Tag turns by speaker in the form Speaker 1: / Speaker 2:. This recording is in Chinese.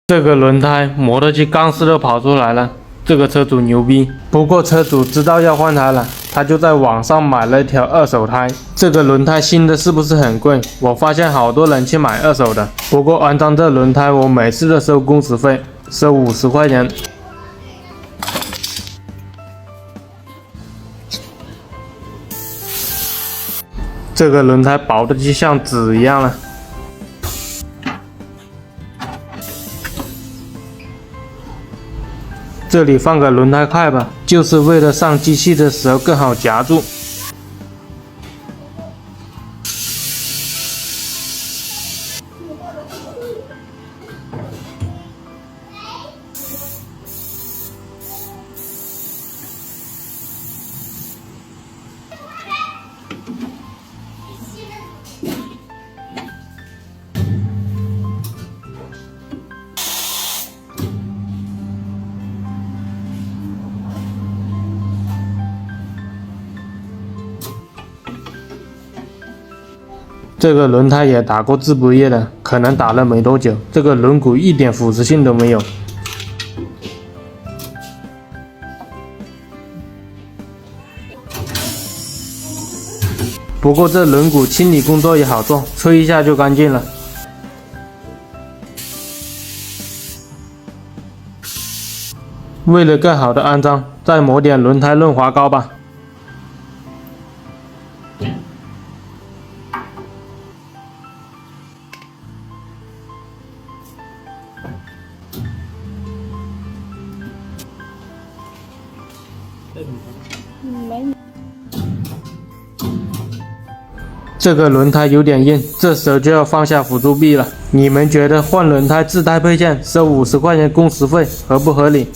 Speaker 1: 这个轮胎磨得去钢丝都跑出来了，这个车主牛逼。不过车主知道要换胎了，他就在网上买了一条二手胎。这个轮胎新的是不是很贵？我发现好多人去买二手的。不过安装这轮胎我每次都收工时费，收50块钱。这个轮胎薄的就像纸一样了。这里放个轮胎块吧，就是为了上机器的时候更好夹住。这个轮胎也打过质不液的，可能打了没多久，这个轮毂一点腐蚀性都没有。不过这轮毂清理工作也好做，吹一下就干净了。为了更好的安装，再抹点轮胎润滑膏吧。这个轮胎有点硬，这时候就要放下辅助臂了。你们觉得换轮胎自带配件收50块钱工时费合不合理？